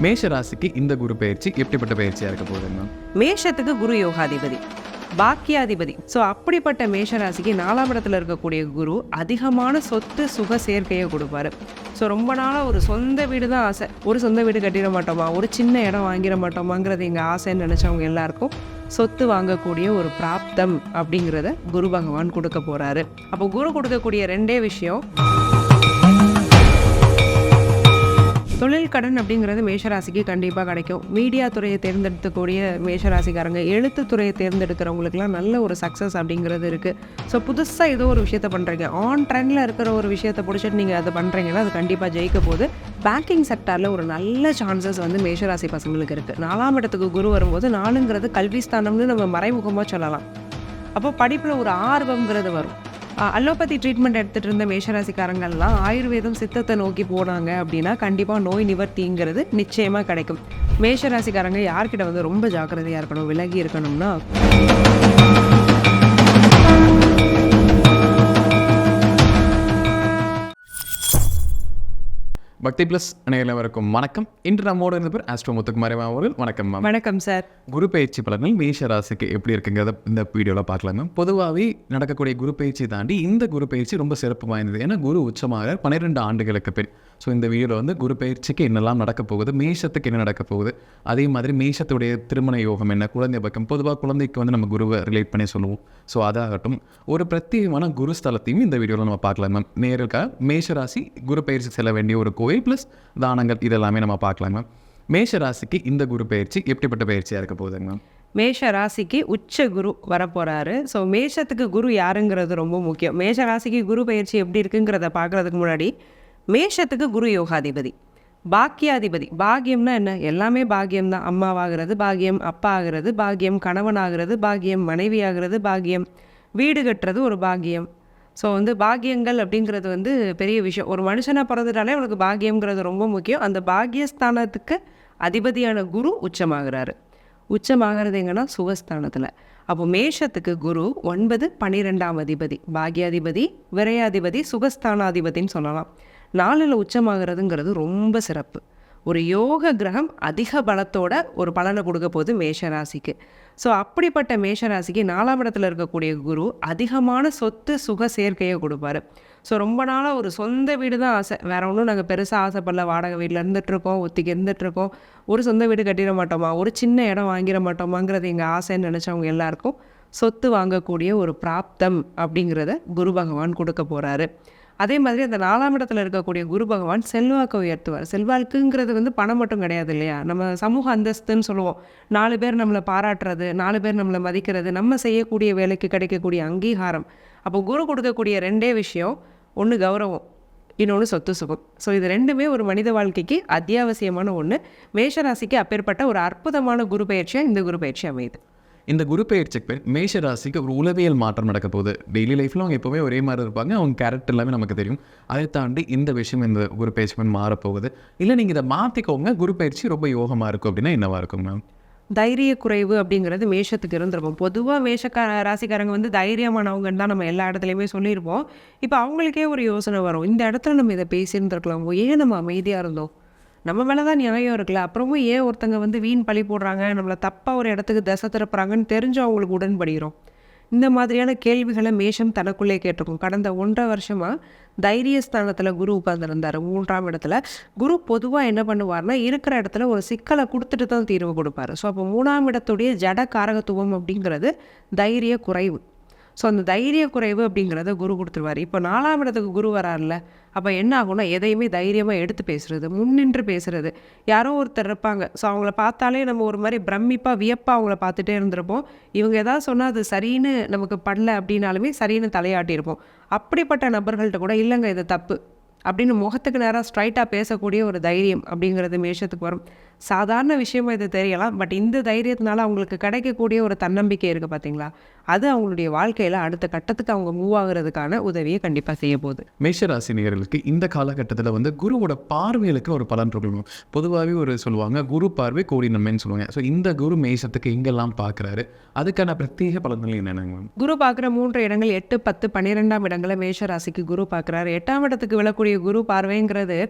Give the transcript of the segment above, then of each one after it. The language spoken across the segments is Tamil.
மேஷ ராசிக்கு இந்த குரு பயிற்சி எப்படிப்பட்ட பயிற்சியாக இருக்க போகுதுங்க? மேஷத்துக்கு குரு யோகாதிபதி, பாக்கியாதிபதி. ஸோ அப்படிப்பட்ட மேஷராசிக்கு 4ஆம் இடத்துல இருக்கக்கூடிய குரு அதிகமான சொத்து சுக சேர்க்கையை கொடுப்பாரு. ஸோ ரொம்ப நாளாக ஒரு சொந்த வீடு தான் ஆசை, ஒரு சொந்த வீடு கட்டிட மாட்டோமா, ஒரு சின்ன இடம் வாங்கிட மாட்டோமாங்கிறது எங்கள் ஆசைன்னு நினச்சவங்க எல்லாருக்கும் சொத்து வாங்கக்கூடிய ஒரு பிராப்தம் அப்படிங்கிறத குரு பகவான் கொடுக்க போகிறாரு. அப்போ குரு கொடுக்கக்கூடிய ரெண்டே விஷயம், தொழில் கடன் அப்படிங்கிறது மேஷராசிக்கு கண்டிப்பாக கிடைக்கும். மீடியா துறையை தேர்ந்தெடுக்கக்கூடிய மேஷராசிக்காரங்க, எழுத்து துறையை தேர்ந்தெடுக்கிறவங்களுக்குலாம் நல்ல ஒரு சக்ஸஸ் அப்படிங்கிறது இருக்குது. ஸோ புதுசாக ஏதோ ஒரு விஷயத்தை பண்ணுறீங்க, ஆன் ட்ரெண்டில் இருக்கிற ஒரு விஷயத்தை பிடிச்சிட்டு நீங்கள் அதை பண்ணுறீங்கன்னா அது கண்டிப்பாக ஜெயிக்க போகுது. பேங்கிங் செக்டாரில் ஒரு நல்ல சான்சஸ் வந்து மேஷராசி பசங்களுக்கு இருக்குது. 4ஆம் இடத்துக்கு குரு வரும்போது 4ங்கிறது கல்வி ஸ்தானம்னு நம்ம மறைமுகமாக சொல்லலாம். அப்போ படிப்பில் ஒரு ஆர்வம்ங்கிறது வரும். அலோபதி ட்ரீட்மெண்ட் எடுத்துகிட்டு இருந்த மேஷராசிக்காரங்கள்லாம் ஆயுர்வேதம் சித்தத்தை நோக்கி போனாங்க அப்படின்னா கண்டிப்பாக நோய் நிவர்த்திங்கிறது நிச்சயமாக கிடைக்கும். மேஷராசிக்காரங்க யார்கிட்ட வந்து ரொம்ப ஜாக்கிரதையாக இருக்கணும், விலகி இருக்கணும்னா, பக்தி பிளஸ் அனைவருக்கும் வணக்கம். இன்று நம்மோடு இருந்த பேர் ஆஸ்ட்ரோ முத்துக்குமாரி அவர்கள். வணக்கம் மேம். வணக்கம் சார். குரு பயிற்சி பலன்கள் மேஷ ராசிக்கு எப்படி இருக்குங்கிறத இந்த வீடியோவில் பார்க்கலாம் மேம். பொதுவாகவே நடக்கக்கூடிய குரு பயிற்சி தாண்டி இந்த குரு பயிற்சி ரொம்ப சிறப்பு வாய்ந்தது. ஏன்னா குரு உச்சமாக 12 ஆண்டுகளுக்கு பின். ஸோ இந்த வீடியோவில் வந்து குரு பயிற்சிக்கு என்னெல்லாம் நடக்க போகுது, மேஷத்துக்கு என்ன நடக்க போகுது, அதே மாதிரி மேஷத்துடைய திருமண யோகம் என்ன, குழந்தை பக்கம், பொதுவாக குழந்தைக்கு வந்து நம்ம குருவை ரிலேட் பண்ணி சொல்லுவோம். ஸோ அதாகட்டும், ஒரு பிரத்யேகமான குரு ஸ்தலத்தையும் இந்த வீடியோவில் நம்ம பார்க்கலாம் மேம். நேருக்காக மேஷராசி குரு பயிற்சி செல்ல வேண்டிய ஒரு கோயில் ப்ளஸ் தானங்கள் இதெல்லாமே நம்ம பார்க்கலாம் மேம். மேஷ ராசிக்கு இந்த குரு பயிற்சி எப்படிப்பட்ட பயிற்சியாக இருக்க போகுதுங்க மேம்? மேஷ ராசிக்கு உச்ச குரு வரப்போகிறாரு. ஸோ மேஷத்துக்கு குரு யாருங்கிறது ரொம்ப முக்கியம். மேஷ ராசிக்கு குரு பயிற்சி எப்படி இருக்குங்கிறத பார்க்குறதுக்கு முன்னாடி, மேஷத்துக்கு குரு யோகாதிபதி, பாக்கியாதிபதி. பாக்கியம்னா என்ன? எல்லாமே பாக்கியம் தான். அம்மாவாகிறது பாக்கியம், அப்பா ஆகிறது பாக்கியம், கணவன் ஆகிறது பாக்கியம், மனைவி ஆகிறது பாக்கியம், வீடு கட்டுறது ஒரு பாக்கியம். ஸோ வந்து பாக்கியங்கள் அப்படிங்கிறது வந்து பெரிய விஷயம். ஒரு மனுஷனாக பிறந்துட்டாலே அவனுக்கு பாக்கியங்கிறது ரொம்ப முக்கியம். அந்த பாக்கியஸ்தானத்துக்கு அதிபதியான குரு உச்சமாகிறாரு. உச்சமாகிறது எங்கன்னா சுகஸ்தானத்தில். அப்போ மேஷத்துக்கு குரு 9, 12ஆம் அதிபதி, பாக்கியாதிபதி, விரையாதிபதி, சுகஸ்தானாதிபதின்னு சொல்லலாம். 4ல் உச்சமாகிறதுங்கிறது ரொம்ப சிறப்பு. ஒரு யோக கிரகம் அதிக பலத்தோட ஒரு பலனை கொடுக்க போகுது மேஷராசிக்கு. ஸோ அப்படிப்பட்ட மேஷராசிக்கு 4ஆம் இடத்துல இருக்கக்கூடிய குரு அதிகமான சொத்து சுக சேர்க்கையை கொடுப்பாரு. ஸோ ரொம்ப நாளாக ஒரு சொந்த வீடு தான் ஆசை, வேறு ஒன்றும் நாங்கள் பெருசாக ஆசைப்படல, வாடகை வீட்டில் இருந்துகிட்ருக்கோம், ஒத்திக்கு இருந்துகிட்ருக்கோம், ஒரு சொந்த வீடு கட்டிட மாட்டோமா, ஒரு சின்ன இடம் வாங்கிட மாட்டோமாங்கிறது எங்கள் ஆசைன்னு நினச்சவங்க எல்லாருக்கும் சொத்து வாங்கக்கூடிய ஒரு பிராப்தம் அப்படிங்கிறத குரு பகவான் கொடுக்க போகிறாரு. அதே மாதிரி அந்த 4ஆம் இடத்துல இருக்கக்கூடிய குரு பகவான் செல்வாக்கை உயர்த்துவார். செல்வாக்குங்கிறது வந்து பணம் மட்டும் கிடையாது இல்லையா, நம்ம சமூக அந்தஸ்துன்னு சொல்லுவோம். 4 பேர் நம்மளை பாராட்டுறது, 4 பேர் நம்மளை மதிக்கிறது, நம்ம செய்யக்கூடிய வேலைக்கு கிடைக்கக்கூடிய அங்கீகாரம். அப்போ குரு கொடுக்கக்கூடிய ரெண்டே விஷயம், ஒன்று கௌரவம், இன்னொன்று சொத்து சுகம். ஸோ இது ரெண்டுமே ஒரு மனித வாழ்க்கைக்கு அத்தியாவசியமான ஒன்று. மேஷராசிக்கு அப்பேற்பட்ட ஒரு அற்புதமான குரு பயிற்சியாக இந்த குரு பயிற்சி அமையுது. இந்த குரு பயிற்சிக்கு பேர் மேஷ ராசிக்கு ஒரு உளவியல் மாற்றம் நடக்க போகுது. டெய்லி லைஃப்பில் அவங்க எப்போவுமே ஒரே மாதிரி இருப்பாங்க, அவங்க கேரக்டர் எல்லாமே நமக்கு தெரியும். அதை தாண்டி இந்த விஷயம் இந்த குரு பயிற்சி மாறப்போகுது. இல்லை நீங்கள் இதை மாற்றிக்கோங்க, குரு பயிற்சி ரொம்ப யோகமாக இருக்கும் அப்படின்னா என்னவாக இருக்கும் மேம்? தைரிய குறைவு அப்படிங்கிறது மேஷத்துக்கு இருந்திருப்போம். பொதுவாக ராசிக்காரங்க வந்து தைரியமானவங்கன்னு தான் நம்ம எல்லா இடத்துலையுமே சொல்லியிருப்போம். இப்போ அவங்களுக்கே ஒரு யோசனை வரும், இந்த இடத்துல நம்ம இதை பேசியிருந்துருக்கலாம், ஏன் நம்ம அமைதியாக இருந்தோம், நம்ம மேலே தான் நியாயம் இருக்குல்ல, அப்புறமும் ஏன் ஒருத்தங்க வந்து வீண் பழி போடுறாங்க, நம்மளை தப்பாக ஒரு இடத்துக்கு திசை திருப்புறாங்கன்னு தெரிஞ்சு அவங்களுக்கு உடன்படுகிறோம். இந்த மாதிரியான கேள்விகளை மேஷம் தனக்குள்ளே கேட்டிருக்கும். கடந்த 1.5 வருஷமாக தைரியஸ்தானத்தில் குரு உட்கார்ந்துருந்தார், 3ஆம் இடத்துல. குரு பொதுவாக என்ன பண்ணுவார்னா, இருக்கிற இடத்துல ஒரு சிக்கலை கொடுத்துட்டு தான் தீர்வு கொடுப்பார். ஸோ அப்போ 3ஆம் இடத்துடைய ஜட காரகத்துவம் அப்படிங்கிறது தைரிய குறைவு. ஸோ அந்த தைரிய குறைவு அப்படிங்கிறத குரு கொடுத்துருவார். இப்போ 4ஆம் இடத்துக்கு குரு வரார்ல, அப்போ என்ன ஆகும்னா எதையுமே தைரியமாக எடுத்து பேசுகிறது, முன்னின்று பேசுகிறது. யாரோ ஒருத்தர் இருப்பாங்க, ஸோ அவங்கள பார்த்தாலே நம்ம ஒரு மாதிரி பிரமிப்பாக வியப்பாக அவங்கள பார்த்துட்டே இருந்திருப்போம். இவங்க எதாவது சொன்னால் அது சரின்னு நமக்கு படல அப்படின்னாலுமே சரின்னு தலையாட்டியிருப்போம். அப்படிப்பட்ட நபர்கள்ட்ட கூட இல்லைங்க இது தப்பு அப்படின்னு முகத்துக்கு நேராக ஸ்ட்ரைட்டாக பேசக்கூடிய ஒரு தைரியம் அப்படிங்கிறது மேஷத்துக்கு வரும். சாதாரண விஷயமா இது தெரியலாம், பட் இந்த தைரியத்தினால அவங்களுக்கு கிடைக்கக்கூடிய ஒரு தன்னம்பிக்கை இருக்குது பார்த்தீங்களா, அது அவங்களுடைய வாழ்க்கையில் அடுத்த கட்டத்துக்கு அவங்க மூவ் ஆகுறதுக்கான உதவியை கண்டிப்பாக செய்ய போகுது. மேஷராசினியர்களுக்கு இந்த காலகட்டத்தில் வந்து குருவோட பார்வைகளுக்கு ஒரு பலன் இருக்கணும். பொதுவாகவே ஒரு சொல்லுவாங்க, குரு பார்வை கோடி நன்மைன்னு சொல்லுவாங்க. ஸோ இந்த குரு மேஷத்துக்கு எங்கெல்லாம் பார்க்குறாரு, அதுக்கான பிரத்யேக பலன்கள் என்னென்னங்க? குரு பார்க்குற 3 இடங்கள் 8, 10, 12ஆம் இடங்களை மேஷராசிக்கு குரு பார்க்குறாரு. 8ஆம் இடத்துக்கு விழக்கூடிய குரு பார்வைங்கிறது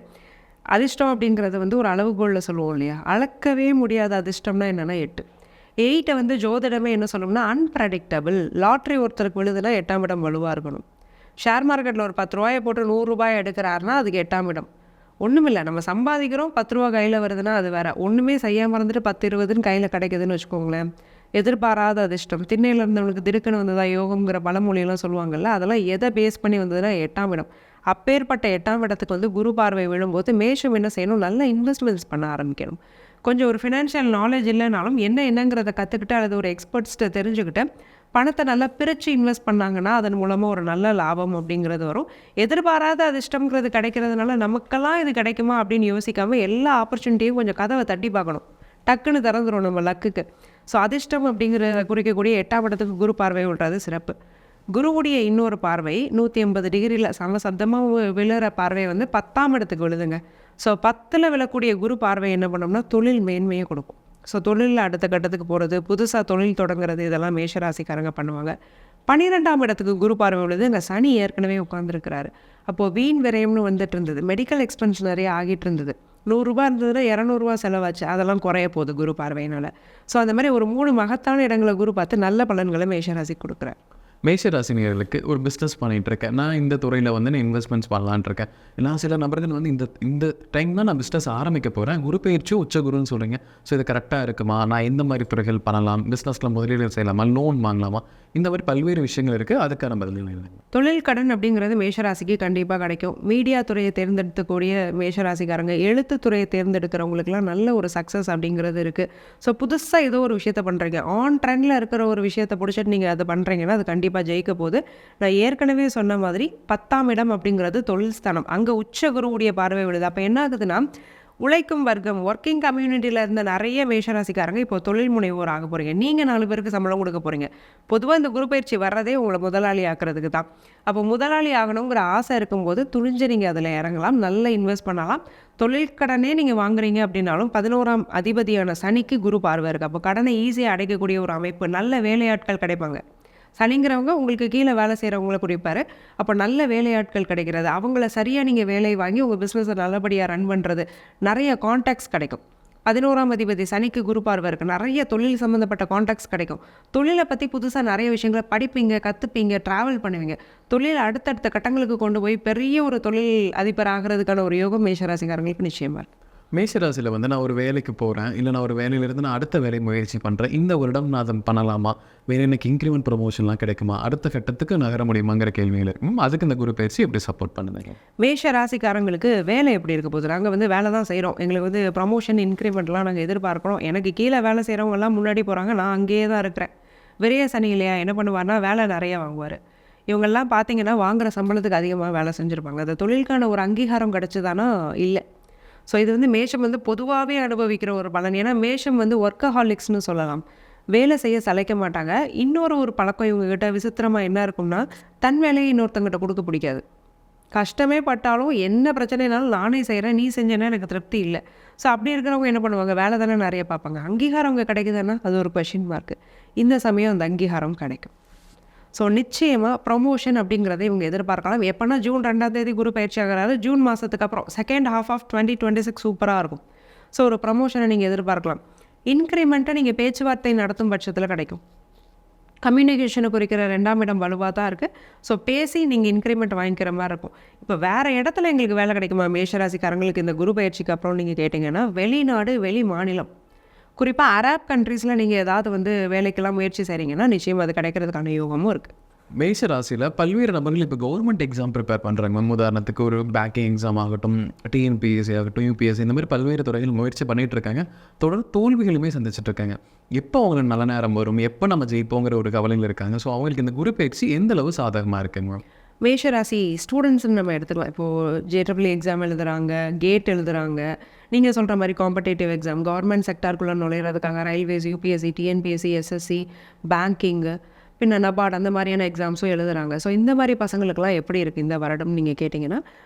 அதிர்ஷ்டம் அப்படிங்கிறது வந்து ஒரு அளவுகோலில் சொல்லுவோம் இல்லையா, அளக்கவே முடியாத அதிர்ஷ்டம்னா என்னென்னா 8. 8 வந்து ஜோதிடமே என்ன சொல்லணும்னா அன்பிரடிக்டபிள். லாட்ரி ஒருத்தருக்கு விழுதுன்னா 8ஆம் இடம் வலுவாக இருக்கணும். ஷேர் மார்க்கெட்டில் ஒரு 10 ரூபாயை போட்டு 100 ரூபாய் எடுக்கிறாருன்னா அதுக்கு 8ஆம் இடம். ஒன்றுமில்லை, நம்ம சம்பாதிக்கிறோம், 10 ரூபா கையில் வருதுன்னா அது வேறு. ஒன்றுமே செய்யாமல் இருந்துட்டு 10 20ன்னு கையில் கிடைக்குதுன்னு வச்சுக்கோங்களேன், எதிர்பாராத அதிர்ஷ்டம். திண்ணையில் இருந்தவங்களுக்கு திடுக்குன்னு வந்ததா யோகம்ங்கிற பழமொழியெல்லாம் சொல்லுவாங்கள்ல, அதெல்லாம் எதை பேஸ் பண்ணி வந்ததுன்னா 8ஆம் இடம். அப்பேற்பட்ட 8ஆம் இடத்துக்கு வந்து குரு பார்வை விழும்போது மேஷம் என்ன செய்யணும், நல்ல இன்வெஸ்ட்மெண்ட்ஸ் பண்ண ஆரம்பிக்கணும். கொஞ்சம் ஒரு ஃபினான்ஷியல் நாலேஜ் இல்லைனாலும் என்னங்கிறத கற்றுக்கிட்டு அல்லது ஒரு எக்ஸ்பர்ட்ஸ்கிட்ட தெரிஞ்சுக்கிட்டு பணத்தை நல்லா பிரித்து இன்வெஸ்ட் பண்ணாங்கன்னா அதன் மூலமாக ஒரு நல்ல லாபம் அப்படிங்கிறது வரும். எதிர்பாராத அதிர்ஷ்டங்கிறது கிடைக்கிறதுனால நமக்கெல்லாம் இது கிடைக்குமா அப்படின்னு யோசிக்காமல் எல்லா ஆப்பர்ச்சுனிட்டியும் கொஞ்சம் கதவை தட்டி பார்க்கணும். டக்குன்னு திறந்துடும் நம்ம லக்குக்கு. ஸோ அதிர்ஷ்டம் அப்படிங்கிறத குறிக்கக்கூடிய 8ஆம் இடத்துக்கு குரு பார்வை விடுறது சிறப்பு. குருவுடைய இன்னொரு பார்வை 180 டிகிரியில் சமசப்தமாக விழுற பார்வை வந்து 10ஆம் இடத்துக்கு விழுதுங்க. ஸோ 10ல் விழக்கூடிய குரு பார்வை என்ன பண்ணோம்னா தொழில் மேன்மையை கொடுக்கும். ஸோ தொழிலில் அடுத்த கட்டத்துக்கு போகிறது, புதுசாக தொழில் தொடங்குறது, இதெல்லாம் மேஷராசிக்காரங்க பண்ணுவாங்க. 12ஆம் இடத்துக்கு குரு பார்வை விழுது. இங்கே சனி ஏற்கனவே உட்காந்துருக்கிறாரு. அப்போது வீண் விரயம்னு வந்துட்டு இருந்தது, மெடிக்கல் எக்ஸ்பென்ஸ் நிறைய ஆகிட்டு இருந்தது. 100 ரூபா இருந்ததுன்னா 200 ரூபா செலவாச்சு, அதெல்லாம் குறைய போகுது குரு பார்வையினால். ஸோ அந்த மாதிரி ஒரு 3 மகத்தான இடங்களை குரு பார்த்து நல்ல பலன்களை மேஷராசி கொடுக்குறேன். மேஷராசினியர்களுக்கு ஒரு பிஸ்னஸ் பண்ணிகிட்டு இருக்கேன், நான் இந்த துறையில் வந்து நான் இன்வெஸ்ட்மெண்ட்ஸ் பண்ணலான்னு இருக்கேன். நான் சில நபர்கள் வந்து இந்த டைம் தான் நான் பிஸ்னஸ் ஆரம்பிக்க போகிறேன், குரு பயிற்சி உச்ச குருன்னு சொல்கிறீங்க, ஸோ இது கரெக்டாக இருக்குமா, நான் எந்த மாதிரி துறைகள் பண்ணலாம், பிஸ்னஸில் முதலீடு செய்யலாமா, லோன் வாங்கலாமா, இந்த மாதிரி பல்வேறு விஷயங்கள் இருக்குது. அதுக்கான பதில் தொழில் கடன் அப்படிங்கிறது மேஷராசிக்கு கண்டிப்பாக கிடைக்கும். மீடியா துறையை தேர்ந்தெடுக்கக்கூடிய மேஷராசிக்காரங்க, எழுத்து துறையை தேர்ந்தெடுக்கிறவங்களுக்குலாம் நல்ல ஒரு சக்ஸஸ் அப்படிங்கிறது இருக்குது. ஸோ புதுசாக ஏதோ ஒரு விஷயத்தை பண்ணுறீங்க, ஆன் ட்ரெண்டில் இருக்கிற ஒரு விஷயத்தை பிடிச்சிட்டு நீங்கள் அதை பண்ணுறீங்கன்னா அது கண்டிப்பாக ஜெயிக்க போகுது. நான் ஏற்கனவே சொன்ன மாதிரி 10ஆம் இடம் அப்படிங்கிறது தொழில் ஸ்தானம், அங்கே உச்ச குருவுடைய பார்வை விழுது. அப்போ என்ன ஆகுதுன்னா, உழைக்கும் வர்க்கம், ஒர்க்கிங் கம்யூனிட்டியில் இருந்த நிறைய மேஷராசிக்காரங்க இப்போ தொழில் முனைவோர் ஆக போகிறீங்க. நீங்கள் 4 பேருக்கு சம்பளம் கொடுக்க போகிறீங்க. பொதுவாக இந்த குரு பயிற்சி வர்றதே உங்களை முதலாளி ஆக்கிறதுக்கு தான். அப்போ முதலாளி ஆகணுங்கிற ஆசை இருக்கும்போது துணிஞ்சு நீங்கள் அதில் இறங்கலாம், நல்லா இன்வெஸ்ட் பண்ணலாம். தொழில் கடனே நீங்கள் வாங்குறீங்க அப்படின்னாலும் 11ஆம் அதிபதியான சனிக்கு குரு பார்வை இருக்குது. அப்போ கடனை ஈஸியாக அடைக்கக்கூடிய ஒரு அமைப்பு, நல்ல வேலையாட்கள் கிடைப்பாங்க. சனிங்கிறவங்க உங்களுக்கு கீழே வேலை செய்கிறவங்கள குறிப்பார். அப்போ நல்ல வேலையாட்கள் கிடைக்கிறது, அவங்கள சரியாக நீங்கள் வேலை வாங்கி உங்கள் பிஸ்னஸை நல்லபடியாக ரன் பண்ணுறது, நிறைய கான்டாக்ட்ஸ் கிடைக்கும். 11ஆம் அதிபதி சனிக்கு குரு பார்வை இருக்குது, நிறைய தொழில் சம்மந்தப்பட்ட கான்டாக்ட்ஸ் கிடைக்கும். தொழிலை பற்றி புதுசாக நிறைய விஷயங்களை படிப்பீங்க, கற்றுப்பீங்க, ட்ராவல் பண்ணுவீங்க. தொழில் அடுத்தடுத்த கட்டங்களுக்கு கொண்டு போய் பெரிய ஒரு தொழில் அதிபர் ஆகிறதுக்கான ஒரு யோகம் மேஷராசிக்காரங்களுக்கு நிச்சயமாக இருக்குது. மேஷராசியில் வந்து நான் ஒரு வேலைக்கு போகிறேன், இல்லை நான் ஒரு வேலையிலிருந்து நான் அடுத்த வேலை முயற்சி பண்ணுறேன், இந்த வருடம் நான் அதை பண்ணலாமா, வேறு எனக்கு இன்க்ரிமெண்ட் ப்ரொமோஷன்லாம் கிடைக்குமா, அடுத்த கட்டத்துக்கு நகர முடியுமாங்கிற கேள்விகள் இருக்கும். அதுக்கு இந்த குரு பயிற்சி எப்படி சப்போர்ட் பண்ணுங்க? மேஷராசிக்காரங்களுக்கு வேலை எப்படி இருக்க போகுது, நாங்கள் வந்து வேலை தான் செய்கிறோம், எங்களுக்கு வந்து ப்ரமோஷன் இன்க்ரிமெண்ட்லாம் நாங்கள் எதிர்பார்க்குறோம், எனக்கு கீழே வேலை செய்கிறவங்கலாம் முன்னாடி போகிறாங்க, நான் அங்கேயே தான் இருக்கிறேன். விரைய சனி இல்லையா, என்ன பண்ணுவார்னா வேலை நிறைய வாங்குவார். இவங்கெல்லாம் பார்த்தீங்கன்னா வாங்குகிற சம்பளத்துக்கு அதிகமாக வேலை செஞ்சுருப்பாங்க. அந்த தொழிலுக்கான ஒரு அங்கீகாரம் கிடச்சிதானா இல்லை. ஸோ இது வந்து மேஷம் வந்து பொதுவாகவே அனுபவிக்கிற ஒரு பலன். ஏன்னா மேஷம் வந்து ஒர்க்கஹாலிக்ஸ்னு சொல்லலாம், வேலை செய்ய சளைக்க மாட்டாங்க. ஒரு பழக்கம் இவங்ககிட்ட விசித்திரமாக என்ன இருக்கும்னா, தன் வேலையை இன்னொருத்தங்கிட்ட கொடுக்க பிடிக்காது. கஷ்டமே பட்டாலும் என்ன பிரச்சனைனாலும் நானே செய்கிறேன், நீ செஞ்சேன்னா எனக்கு திருப்தி இல்லை. ஸோ அப்படி இருக்கிறவங்க என்ன பண்ணுவாங்க, வேலை தானே நிறைய பார்ப்பாங்க. அங்கீகாரம் அவங்க கிடைக்குதுன்னா அது ஒரு கொஷின் மார்க்கு. இந்த சமயம் அந்த அங்கீகாரம் கிடைக்கும். ஸோ நிச்சயமாக ப்ரொமோஷன் அப்படிங்கிறத இவங்க எதிர்பார்க்கலாம். எப்போனா ஜூன் 2ஆம் தேதி குரு பயிற்சி ஆகிறாரு, ஜூன் மாதத்துக்கு அப்புறம் செகண்ட் ஹாஃப் ஆஃப் 2026 சூப்பராக இருக்கும். ஸோ ஒரு ப்ரொமோஷனை நீங்கள் எதிர்பார்க்கலாம். இன்க்ரிமெண்ட்டை நீங்கள் பேச்சுவார்த்தை நடத்தும் பட்சத்தில் கிடைக்கும். கம்யூனிகேஷனை குறிக்கிற 2ஆம் இடம் வலுவாக தான் இருக்குது. ஸோ பேசி நீங்கள் இன்க்ரிமெண்ட் வாங்கிக்கிற மாதிரி இருக்கும். இப்போ வேறு இடத்துல எங்களுக்கு வேலை கிடைக்குமா மேஷராசிக்காரங்களுக்கு இந்த குரு பயிற்சிக்கு அப்புறம் நீங்கள் கேட்டிங்கன்னா, வெளிநாடு, வெளி மாநிலம், குறிப்பாக அரப் கண்ட்ரீஸில் நீங்கள் ஏதாவது வந்து வேலைக்கெல்லாம் முயற்சி செய்கிறீங்கன்னா நிச்சயம் அது கிடைக்கிறதுக்கான யோகமும் இருக்குது. மேஷ ராசியில் பல்வேறு நபர்கள் இப்போ கவர்மெண்ட் எக்ஸாம் ப்ரிப்பேர் பண்ணுறாங்க. உதாரணத்துக்கு ஒரு பேங்கிங் எக்ஸாம் ஆகட்டும், டிஎன்பிஎஸ்சி ஆகட்டும், யூபிஎஸ்சி, இந்த மாதிரி பல்வேறு துறைகள் முயற்சி பண்ணிகிட்டு இருக்காங்க. தொடர் தோல்விகளுமே சந்திச்சுட்டு இருக்காங்க. எப்போ அவங்களுக்கு நல்ல நேரம் வரும், எப்போ நம்ம ஜெயிப்போங்கிற ஒரு கவலையில் இருக்காங்க. ஸோ அவங்களுக்கு இந்த குரு பயிற்சி எந்த அளவு சாதகமாக இருக்குங்க? மேஷராசி ஸ்டூடெண்ட்ஸ்ன்னு நம்ம எடுத்துக்கலாம். இப்போது JEE எக்ஸாம் எழுதுகிறாங்க, கேட் எழுதுகிறாங்க, நீங்கள் சொல்கிற மாதிரி காம்படேட்டிவ் எக்ஸாம், கவர்மெண்ட் செக்டாருக்குள்ளே நுழையிறதுக்காக ரயில்வேஸ், யூபிஎஸ்சி, டிஎன்பிஎஸ்சி, எஸ்எஸ்சி, பேங்கிங்கு, பின்ன நபார்டு, அந்த மாதிரியான எக்ஸாம்ஸும் எழுதுகிறாங்க. ஸோ இந்த மாதிரி பசங்களுக்கெல்லாம் எப்படி இருக்குது இந்த வருடம் நீங்கள் கேட்டிங்கன்னா,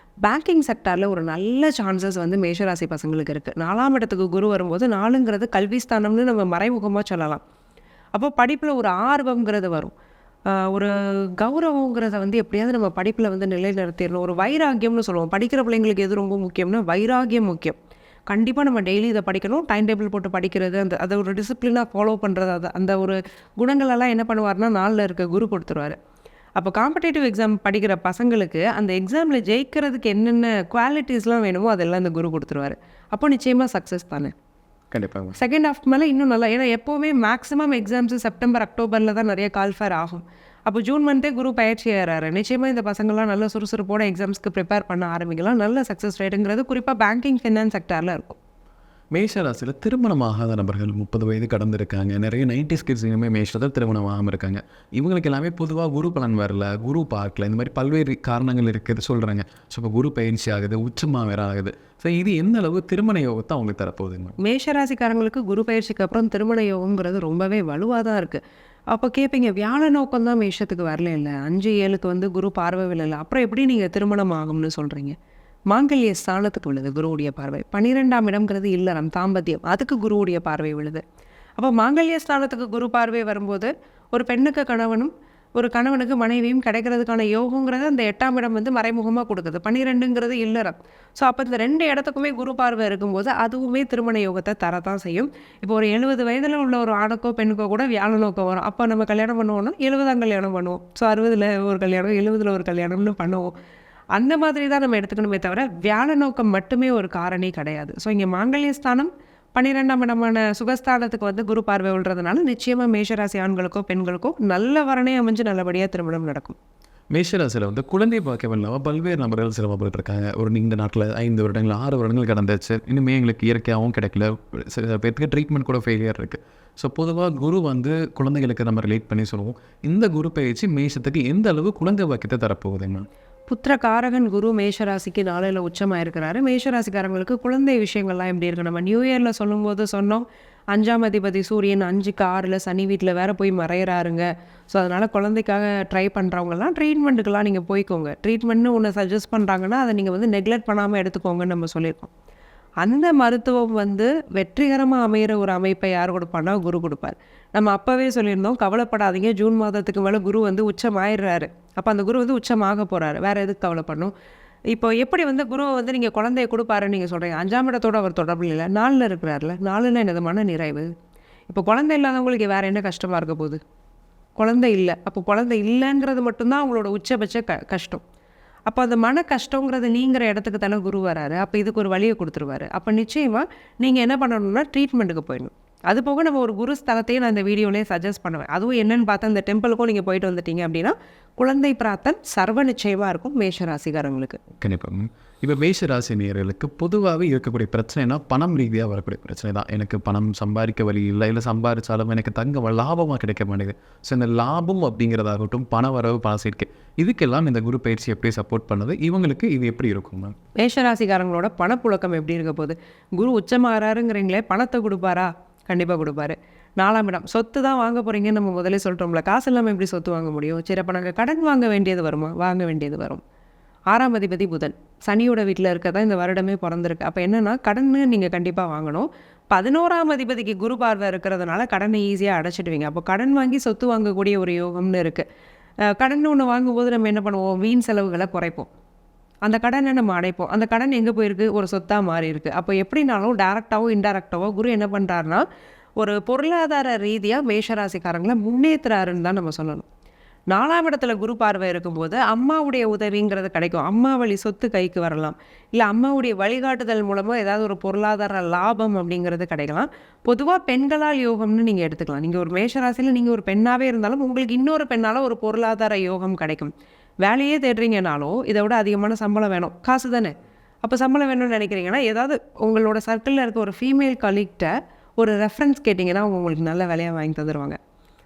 பேங்கிங் செக்டாரில் ஒரு நல்ல சான்சஸ் வந்து மேஷராசி பசங்களுக்கு இருக்குது. 4ஆம் இடத்துக்கு குரு வரும்போது, 4ங்கிறது கல்வி ஸ்தானம்னு நம்ம மறைமுகமாக சொல்லலாம். அப்போ படிப்பில் ஒரு ஆர்வங்கிறது வரும். ஒரு கௌரவங்கிறத வந்து எப்படியாவது நம்ம படிப்பில் வந்து நிலைநிறுத்திடணும். ஒரு வைராக்கியம்னு சொல்லுவோம். படிக்கிற பிள்ளைங்களுக்கு எது ரொம்ப முக்கியம்னா வைராக்கியம் முக்கியம். கண்டிப்பாக நம்ம டெய்லி இதை படிக்கணும். டைம் டேபிள் போட்டு படிக்கிறது, அதை ஒரு டிசிப்ளினாக ஃபாலோ பண்ணுறது, அந்த ஒரு குணங்களெல்லாம் என்ன பண்ணுவார்னா நாளில் இருக்க குரு கொடுத்துருவாரு. அப்போ காம்படேட்டிவ் எக்ஸாம் படிக்கிற பசங்களுக்கு அந்த எக்ஸாமில் ஜெயிக்கிறதுக்கு என்னென்ன குவாலிட்டிஸ்லாம் வேணுமோ அதெல்லாம் அந்த குரு கொடுத்துருவாரு. அப்போ நிச்சயமாக சக்ஸஸ் தானே. கண்டிப்பாக செகண்ட் ஹாஃப் மேலே இன்னும் நல்லா, ஏன்னா எப்போவுமே மேக்ஸிமம் எக்ஸாம்ஸு செப்டம்பர் அக்டோபரில் தான் நிறைய கால்ஃபேர் ஆகும். அப்போ ஜூன் மந்த்தே குரு பயிற்சி ஏறாரு. நிச்சயமாக இந்த பசங்கள்லாம் நல்ல சுறுசுறுப்போட எக்ஸாம்ஸ்க்கு ப்ரிப்பேர் பண்ண ஆரம்பிக்கலாம். நல்ல சக்ஸஸ் ரேட்டுங்கிறது குறிப்பாக பேங்கிங் ஃபினான்ஸ் செக்டாரில் இருக்கும். மேஷராசியில் திருமணமாகாத நபர்கள் 30 வயது கடந்திருக்காங்க. நிறைய 90s கிட்ஸ் இனிமே மேஷத்தில் திருமணமாகாமல் இருக்காங்க. இவங்களுக்கு எல்லாமே பொதுவாக குரு பலன் வரல, குரு பார்க்கல, இந்த மாதிரி பல்வேறு காரணங்கள் இருக்குது சொல்கிறாங்க. ஸோ இப்போ குரு பயிற்சி ஆகுது, உச்சமாக வேற ஆகுது. ஸோ இது எந்த அளவு திருமண யோகத்தை அவங்களுக்கு தரப்போகுதுங்க? மேஷராசிக்காரங்களுக்கு குரு பயிற்சிக்கு அப்புறம் திருமண யோகங்கிறது ரொம்பவே வலுவாக தான் இருக்குது. அப்போ கேட்பீங்க, வியாழ நோக்கம் தான் மேஷத்துக்கு வரல, இல்லை 5-7க்கு வந்து குரு பார்வை விழல, அப்புறம் எப்படி நீங்கள் திருமணம் ஆகும்னு சொல்கிறீங்க? மாங்கல்ய ஸ்தானத்துக்கு விழுது குருவுடைய பார்வை. 12ஆம் இடம்ங்கிறது இல்லறம், தாம்பத்தியம், அதுக்கு குருவுடைய பார்வை விழுது. அப்போ மாங்கல்ய ஸ்தானத்துக்கு குரு பார்வை வரும்போது ஒரு பெண்ணுக்கு கணவனும் ஒரு கணவனுக்கு மனைவியும் கிடைக்கிறதுக்கான யோகங்கிறது அந்த 8ஆம் இடம் வந்து மறைமுகமாக கொடுக்குது. 12ங்கிறது இல்லறம். ஸோ அப்போ இந்த 2 இடத்துக்குமே குரு பார்வை இருக்கும்போது அதுவுமே திருமண யோகத்தை தரத்தான் செய்யும். இப்போ ஒரு 70 வயதில் உள்ள ஒரு ஆணுக்கோ பெண்ணுக்கோ கூட வியாழ நோக்கம் வரும். அப்போ நம்ம கல்யாணம் பண்ணுவோம்னா 70ஆம் கல்யாணம் பண்ணுவோம். ஸோ 60ல் ஒரு கல்யாணம், 70ல் ஒரு கல்யாணம்னு பண்ணுவோம். அந்த மாதிரி தான் நம்ம எடுத்துக்கணுமே தவிர வியாழ நோக்கம் மட்டுமே ஒரு காரணி கிடையாது. ஸோ இங்கே மாங்கல்ய ஸ்தானம் 12ஆம் இடமான சுகஸ்தானத்துக்கு வந்து குரு பார்வை விழுறதுனால நிச்சயமாக மேஷராசி ஆண்களுக்கோ பெண்களுக்கோ நல்ல வரனே அமைஞ்சு நல்லபடியாக திருமணம் நடக்கும். மேஷராசியில் வந்து குழந்தை பாக்கியம் இல்லாமல் பல்வேறு நபர்கள் சிரமப்பட்டு இருக்காங்க. ஒரு நீண்ட நாட்டில் 5 வருடங்கள் 6 வருடங்கள் கடந்துச்சு. இனிமேல் எங்களுக்கு இயற்கையாகவும் கிடைக்கல, சில பேருக்கு ட்ரீட்மெண்ட் கூட ஃபெயிலியர் இருக்குது. ஸோ பொதுவாக குரு வந்து குழந்தைகளுக்கு நம்ம ரிலேட் பண்ணி சொல்லுவோம். இந்த குரு பயிற்சி மேஷத்துக்கு எந்த அளவு குழந்தை பாக்கியத்தை தரப்போகுதுங்க? புத்திரகாரகன் குரு மேஷராசிக்கு நாளையில் உச்சமாக இருக்கிறாரு. மேஷராசிக்காரங்களுக்கு குழந்தை விஷயங்கள்லாம் எப்படி இருக்குது? நம்ம நியூ இயரில் சொல்லும்போது சொன்னோம், 5ஆம் அதிபதி சூரியன் 5க்கு 6ல் சனி வீட்டில் வேறு போய் மறையிறாருங்க. ஸோ அதனால் குழந்தைக்காக ட்ரை பண்ணுறவங்கலாம் ட்ரீட்மெண்ட்டுக்கெலாம் நீங்கள் போய்க்கோங்க. ட்ரீட்மெண்ட்னு ஒன்று சஜஸ்ட் பண்ணுறாங்கன்னா அதை நீங்கள் வந்து நெக்லெக்ட் பண்ணாமல் எடுத்துக்கோங்கன்னு நம்ம சொல்லியிருக்கோம். அந்த மருத்துவம் வந்து வெற்றிகரமாக அமைகிற ஒரு அமைப்பை யார் கொடுப்பான்னா குரு கொடுப்பார். நம்ம அப்போவே சொல்லியிருந்தோம், கவலைப்படாதீங்க, ஜூன் மாதத்துக்கு மேலே குரு வந்து உச்சமாயிடுறாரு. அப்போ அந்த குரு வந்து உச்சமாக போகிறாரு, வேறு எதுக்கு கவலைப்படணும்? இப்போ எப்படி வந்து குருவை வந்து நீங்கள் குழந்தைய கொடுப்பாருன்னு நீங்கள் சொல்கிறீங்க? 5ஆம் இடத்தோடு அவர் தொடர்பு இல்லை, 4ல் இருக்கிறார்ல. 4ல் என்னது? மன நிறைவு. இப்போ குழந்தை இல்லாதவங்களுக்கு வேறு என்ன கஷ்டமாக இருக்க போகுது? குழந்தை இல்லை. அப்போ குழந்தை இல்லைங்கிறது மட்டும்தான் அவங்களோட உச்சபட்ச கஷ்டம். அப்போ அந்த மன கஷ்டங்கிறது நீங்கிற இடத்துக்கு தானே குரு வராரு. அப்போ இதுக்கு ஒரு வழியை கொடுத்துருவாரு. அப்போ நிச்சயமாக நீங்கள் என்ன பண்ணணும்னா ட்ரீட்மெண்ட்டுக்கு போயிடணும். அது போக நம்ம ஒரு குரு ஸ்தலத்தையும் நான் இந்த வீடியோலேயே சஜஸ்ட் பண்ணுவேன். அதுவும் என்னென்னு பார்த்தா, இந்த டெம்பிளுக்கும் நீங்கள் போயிட்டு வந்துட்டீங்க அப்படின்னா குழந்தை பிரார்த்தன் சர்வ நிச்சயமாக இருக்கும் மேஷராசிக்காரங்களுக்கு. கண்டிப்பாக. இப்போ மேஷராசி நேயர்களுக்கு பொதுவாகவே இருக்கக்கூடிய பிரச்சனைனா பணம் ரீதியாக வரக்கூடிய பிரச்சனை தான். எனக்கு பணம் சம்பாதிக்க வழி இல்லை, இல்லை சம்பாதிச்சாலும் எனக்கு தங்க லாபமாக கிடைக்க மாட்டேங்குது. ஸோ இந்த லாபம் அப்படிங்கிறதாகட்டும், பண வரவு, பண சேர்க்கை, இதுக்கெல்லாம் இந்த குரு பயிற்சி எப்படி சப்போர்ட் பண்ணுது? இவங்களுக்கு இது எப்படி இருக்கும் மேம்? மேஷராசிக்காரங்களோட பணப்புழக்கம் எப்படி இருக்க போகுது? குரு உச்சமாகறாருங்கிறீங்களே, பணத்தை கொடுப்பாரா? கண்டிப்பாக கொடுப்பாரு. 4ஆம் இடம், சொத்து தான் வாங்க போகிறீங்கன்னு நம்ம முதலே சொல்லிட்டோம்ல. காசு இல்லாமல் எப்படி சொத்து வாங்க முடியும்? சரி, அப்போ நாங்கள் கடன் வாங்க வேண்டியது வருமா? வாங்க வேண்டியது வரும். 6ஆம் அதிபதி புதன் சனியோட வீட்டில் இருக்க தான் இந்த வருடமே பிறந்திருக்கு. அப்போ என்னென்னா கடன்னு நீங்கள் கண்டிப்பாக வாங்கணும். 11ஆம் அதிபதிக்கு குரு பார்வை இருக்கிறதுனால கடனை ஈஸியாக அடைச்சிடுவீங்க. அப்போ கடன் வாங்கி சொத்து வாங்கக்கூடிய ஒரு யோகம்னு இருக்குது. கடன் ஒன்று வாங்கும்போது நம்ம என்ன பண்ணுவோம்? வீண் செலவுகளை குறைப்போம். அந்த கடனை நம்ம அடைப்போம். அந்த கடன் எங்கே போயிருக்கு? ஒரு சொத்தாக மாறி இருக்குது. அப்போ எப்படினாலும் டேரெக்டாவோ இன்டெரக்டாவோ குரு என்ன பண்ணுறாருனா ஒரு பொருளாதார ரீதியாக மேஷராசிக்காரங்களை முன்னேற்றுறாருன்னு தான் நம்ம சொல்லணும். 4ஆம் இடத்துல குரு பார்வை இருக்கும்போது அம்மாவுடைய உதவிங்கிறது கிடைக்கும். அம்மா வழி சொத்து கைக்கு வரலாம், இல்லை அம்மாவுடைய வழிகாட்டுதல் மூலமாக ஏதாவது ஒரு பொருளாதார லாபம் அப்படிங்கிறது கிடைக்கலாம். பொதுவாக பெண்களால் யோகம்னு நீங்கள் எடுத்துக்கலாம். நீங்கள் ஒரு மேஷராசியில் நீங்கள் ஒரு பெண்ணாகவே இருந்தாலும் உங்களுக்கு இன்னொரு பெண்ணால் ஒரு பொருளாதார யோகம் கிடைக்கும். வேலையே தேடுறீங்கனாலும் இதை விட அதிகமான சம்பளம் வேணும், காசு தானே. அப்போ சம்பளம் வேணும்னு நினைக்கிறீங்கன்னா ஏதாவது உங்களோட சர்க்கிளில் இருக்க ஒரு ஃபீமேல் கலீக்ட ஒரு ரெஃபரன்ஸ் கேட்டிங்கன்னா அவங்க உங்களுக்கு நல்ல வேலையாக வாங்கி தந்துடுவாங்க.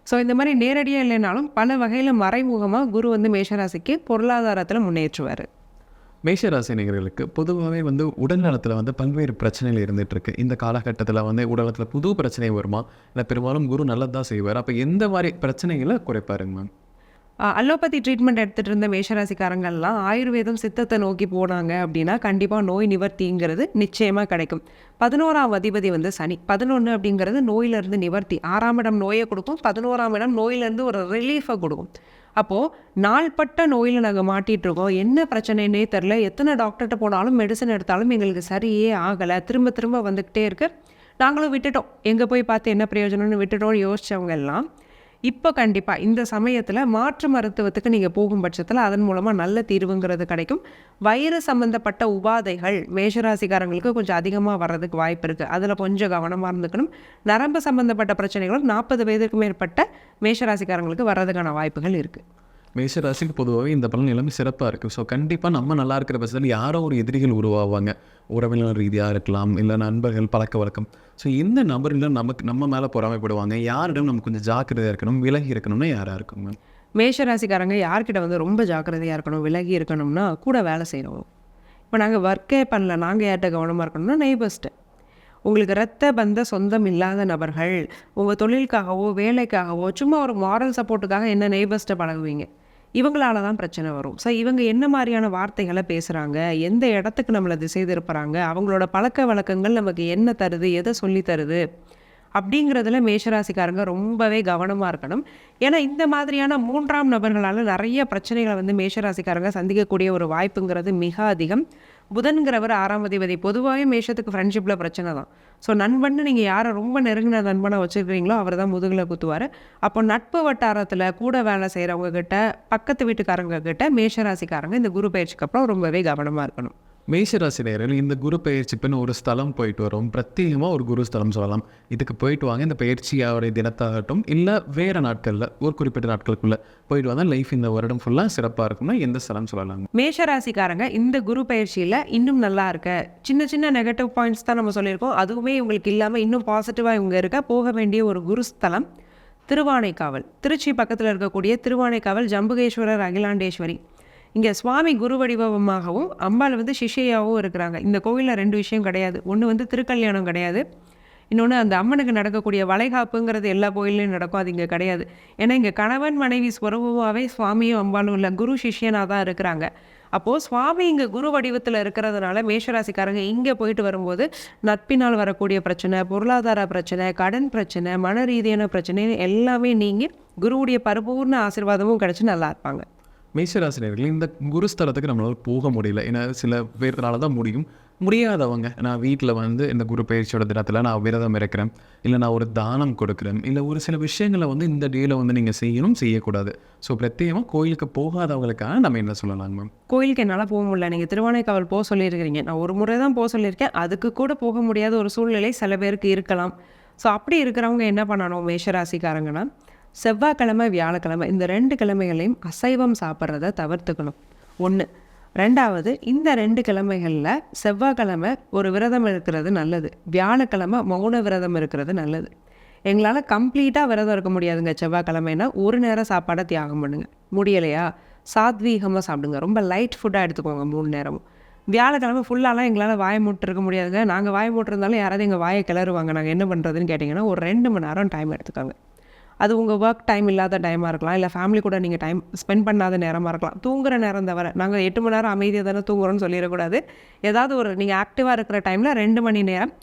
ஸோ இந்த மாதிரி நேரடியாக இல்லைனாலும் பல வகையில் மறைமுகமாக குரு வந்து மேஷராசிக்கு பொருளாதாரத்தில் முன்னேற்றுவார். மேஷராசி நேயர்களுக்கு பொதுவாகவே வந்து உடல் நலத்தில் வந்து பல்வேறு பிரச்சனைகள் இருந்துகிட்ருக்கு. இந்த காலகட்டத்தில் வந்து உடலத்தில் புது பிரச்சனை வருமா, இல்லை பெரும்பாலும் குரு நல்லது தான் செய்வார்? அப்போ எந்த மாதிரி பிரச்சனைகளை குறைப்பாருங்க மேம்? அலோபதி ட்ரீட்மெண்ட் எடுத்துகிட்டு இருந்த மேஷராசிக்காரங்கள்லாம் ஆயுர்வேதம் சித்தத்தை நோக்கி போனாங்க அப்படின்னா கண்டிப்பாக நோய் நிவர்த்திங்கிறது நிச்சயமாக கிடைக்கும். 11ஆம் அதிபதி வந்து சனி. 11 அப்படிங்கிறது நோயிலிருந்து நிவர்த்தி. 6ஆம் இடம் நோயை கொடுக்கும், 11ஆம் இடம் நோயிலேருந்து ஒரு ரிலீஃபை கொடுக்கும். அப்போது நாள்பட்ட நோயில் நாங்கள் மாட்டிகிட்டு இருக்கோம், என்ன பிரச்சனைன்னே தெரில, எத்தனை டாக்டர்கிட்ட போனாலும் மெடிசன் எடுத்தாலும் எங்களுக்கு சரியே ஆகலை, திரும்ப திரும்ப வந்துக்கிட்டே இருக்கு, நாங்களும் விட்டுட்டோம், எங்கே போய் பார்த்து என்ன பிரயோஜனம்னு விட்டுட்டோம்னு யோசித்தவங்க எல்லாம் இப்போ கண்டிப்பாக இந்த சமயத்தில் மாற்று மருத்துவத்துக்கு நீங்கள் போகும் பட்சத்தில் அதன் மூலமாக நல்ல தீர்வுங்கிறது கிடைக்கும். வயிறு சம்மந்தப்பட்ட உபாதைகள் மேஷராசிக்காரங்களுக்கு கொஞ்சம் அதிகமாக வர்றதுக்கு வாய்ப்பு இருக்குது, அதில் கொஞ்சம் கவனமாக இருந்துக்கணும். நரம்பு சம்மந்தப்பட்ட பிரச்சனைகளும் 40 வயதுக்கு மேற்பட்ட மேஷராசிக்காரங்களுக்கு வர்றதுக்கான வாய்ப்புகள் இருக்குது. மேஷராசிக்கு பொதுவாகவே இந்த பலன் எல்லாமே சிறப்பாக இருக்குது. ஸோ கண்டிப்பாக நம்ம நல்லா இருக்கிற பட்சத்தில் யாரோ ஒரு எதிரிகள் உருவாவாங்க, உறவினர் ரீதியாக இருக்கலாம், இல்லை நண்பர்கள், பழக்க வழக்கம். ஸோ இந்த நபர்கள் நம்ம மேலே பொறாமைப்படுவாங்க, யாரிடம் நம்ம கொஞ்சம் ஜாக்கிரதையாக இருக்கணும், விலகி இருக்கணும்னா யாராக இருக்குங்க? மேஷராசிக்காரங்க யார்கிட்ட வந்து ரொம்ப ஜாக்கிரதையாக இருக்கணும், விலகி இருக்கணும்னா கூட வேலை செய்கிறோம். இப்போ நாங்கள் ஒர்க்கே பண்ணல, நாங்கள் யார்கிட்ட கவனமாக இருக்கணும்னா நெய்பர்ஸ்ட்டு. உங்களுக்கு இரத்த பந்த சொந்தம் இல்லாத நபர்கள் உங்கள் தொழிலுக்காகவோ வேலைக்காகவோ சும்மா ஒரு மாரல் சப்போர்ட்டுக்காக என்ன நெய்பர்ஸ்ட்டை பழகுவீங்க, இவங்களால தான் பிரச்சனை வரும். ஸோ இவங்க என்ன மாதிரியான வார்த்தைகளை பேசுகிறாங்க, எந்த இடத்துக்கு நம்மளை திசை திருப்புறாங்க, அவங்களோட பழக்க வழக்கங்கள் நமக்கு என்ன தருது, எதை சொல்லி தருது அப்படிங்கிறதுல மேஷராசிக்காரங்க ரொம்பவே கவனமாக இருக்கணும். ஏன்னா இந்த மாதிரியான 3ஆம் நபர்களால் நிறைய பிரச்சனைகளை வந்து மேஷராசிக்காரங்க சந்திக்கக்கூடிய ஒரு வாய்ப்புங்கிறது மிக அதிகம். புதன்கிறவர் 6ஆம் அதிபதி. பொதுவாகவே மேஷத்துக்கு ஃப்ரெண்ட்ஷிப்பில் பிரச்சனை தான். ஸோ நண்பன்னு நீங்கள் யாரை ரொம்ப நெருங்கின நண்பனை வச்சுருக்கிறீங்களோ அவர் தான் முதுகில் குத்துவார். அப்போ நட்பு வட்டாரத்தில் கூட வேலை செய்கிறவங்க கிட்ட, பக்கத்து வீட்டுக்காரங்க கிட்ட மேஷராசிக்காரங்க இந்த குரு பயிற்சிக்கு அப்புறம் ரொம்பவே கவனமாக இருக்கணும். மேஷராசி நேயர்கள் இந்த குரு பயிற்சி பின் ஒரு ஸ்தலம் போயிட்டு வரும், பிரத்யேகமாக ஒரு குரு ஸ்தலம் சொல்லலாம். இதுக்கு போயிட்டு வாங்க. இந்த பயிற்சியோடைய தினத்தாகட்டும் இல்லை வேறு நாட்களில் ஒரு குறிப்பிட்ட நாட்களுக்குள்ளே போயிட்டு வந்தால் லைஃப் இந்த வருடம் ஃபுல்லாக சிறப்பாக இருக்கும்னா எந்த ஸ்தலம் சொல்லலாம்? மேஷராசிக்காரங்க இந்த குரு பயிற்சியில் இன்னும் நல்லா இருக்க, சின்ன சின்ன நெகட்டிவ் பாயிண்ட்ஸ் தான் நம்ம சொல்லியிருக்கோம், அதுவுமே இவங்களுக்கு இல்லாமல் இன்னும் பாசிட்டிவாக இவங்க இருக்க போக வேண்டிய ஒரு குரு ஸ்தலம் திருவானைக்காவல். திருச்சி பக்கத்தில் இருக்கக்கூடிய திருவானைக்காவல் ஜம்புகேஸ்வரர் அகிலாண்டேஸ்வரி. இங்கே சுவாமி குரு வடிவமாகவும் அம்பாள் வந்து சிஷ்யாவும் இருக்கிறாங்க. இந்த கோவிலில் 2 விஷயம் கிடையாது. ஒன்று வந்து திருக்கல்யாணம் கிடையாது, இன்னொன்று அந்த அம்மனுக்கு நடக்கக்கூடிய வளைகாப்புங்கிறது எல்லா கோயிலையும் நடக்கும், அது இங்கே கிடையாது. ஏன்னா இங்கே கணவன் மனைவி ஸ்வரூபமாகவே சுவாமியும் அம்பாலும் இல்லை, குரு சிஷ்யனாக தான் இருக்கிறாங்க. அப்போது சுவாமி இங்கே குரு வடிவத்தில் இருக்கிறதுனால மேஷராசிக்காரங்க இங்கே போயிட்டு வரும்போது நட்பினால் வரக்கூடிய பிரச்சனை, பொருளாதார பிரச்சனை, கடன் பிரச்சனை, மன ரீதியான பிரச்சனை எல்லாமே நீங்கி குருவுடைய பரிபூர்ண ஆசீர்வாதமும் கிடச்சி நல்லா இருப்பாங்க. மேஷராசினியர்கள் இந்த குருஸ்தலத்துக்கு நம்மளால் போக முடியல, ஏன்னா சில பேர்னால தான் முடியாதவங்க, நான் வீட்டில் வந்து இந்த குரு பயிற்சியோட தினத்தில் நான் விரதம் இருக்கிறேன், இல்லை நான் ஒரு தானம் கொடுக்குறேன், இல்லை ஒரு சில விஷயங்களை வந்து இந்த டேயில் வந்து நீங்கள் செய்யணும் செய்யக்கூடாது. ஸோ பிரத்யேகமாக கோயிலுக்கு போகாதவங்களுக்காக நம்ம என்ன சொல்லலாங்க மேம்? கோயிலுக்கு என்னால் போக முடியல, நீங்கள் திருவானைக்காவல் போக சொல்லியிருக்கிறீங்க, நான் ஒரு முறை தான் போக சொல்லியிருக்கேன், அதுக்கு கூட போக முடியாத ஒரு சூழ்நிலை சில பேருக்கு இருக்கலாம். ஸோ அப்படி இருக்கிறவங்க என்ன பண்ணணும் மேஷராசிக்காரங்கன்னா, செவ்வாய்க்கிழமை வியாழக்கிழமை இந்த 2 கிழமைகளையும் அசைவம் சாப்பிட்றத தவிர்த்துக்கணும். 1. 2வது, இந்த 2 கிழமைகளில் செவ்வாய்க்கிழமை ஒரு விரதம் இருக்கிறது நல்லது, வியாழக்கிழமை மௌன விரதம் இருக்கிறது நல்லது. எங்களால் கம்ப்ளீட்டாக விரதம் இருக்க முடியாதுங்க செவ்வாய்க்கிழமைனா, ஒரு நேரம் சாப்பாடை தியாகம் பண்ணுங்கள். முடியலையா சாத்வீகமாக சாப்பிடுங்க, ரொம்ப லைட் ஃபுட்டாக எடுத்துக்கோங்க 3 நேரமும். வியாழக்கிழமை ஃபுல்லாலாம் எங்களால் வாயை மூட்டு இருக்க முடியாதுங்க, நாங்கள் வாயை மூட்டிருந்தாலும் யாராவது எங்கள் வாயை கிளறுவாங்க, நாங்கள் என்ன பண்ணுறதுன்னு கேட்டிங்கன்னா ஒரு 2 மணி நேரம் டைம் எடுத்துக்கோங்க. அது உங்கள் ஒர்க் டைம் இல்லாத டைமாக இருக்கலாம், இல்லை ஃபேமிலி கூட நீங்கள் டைம் ஸ்பெண்ட் பண்ணாத நேரமாக இருக்கலாம், தூங்குகிற நேரம் தவிர. நாங்கள் 8 மணி நேரம் அமைதியாக தானே தூங்குறோன்னு சொல்லிடக்கூடாது. ஏதாவது ஒரு நீங்கள் ஆக்டிவாக இருக்கிற டைமில் 2 மணி நேரம்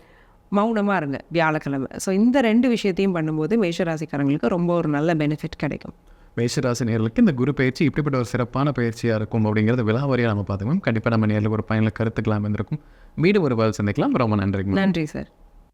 மௌனமாக இருங்க வியாழக்கிழமை. ஸோ இந்த 2 விஷயத்தையும் பண்ணும்போது மேஷராசிக்காரங்களுக்கு ரொம்ப ஒரு நல்ல பெனிஃபிட் கிடைக்கும். மேஷராசினியர்களுக்கு இந்த குரு பயிற்சி இப்படிப்பட்ட ஒரு சிறப்பான பயிற்சியாக இருக்கும் அப்படிங்கிறது விலாவரியாக நம்ம பார்த்துக்கோம். கண்டிப்பாக நம்ம நேரில் ஒரு பயனில் கருத்துக்கலாம் இருந்திருக்கும். மீண்டும் ஒரு பதில் சந்திக்கலாம். ரொம்ப நன்றிங்க. நன்றி சார்.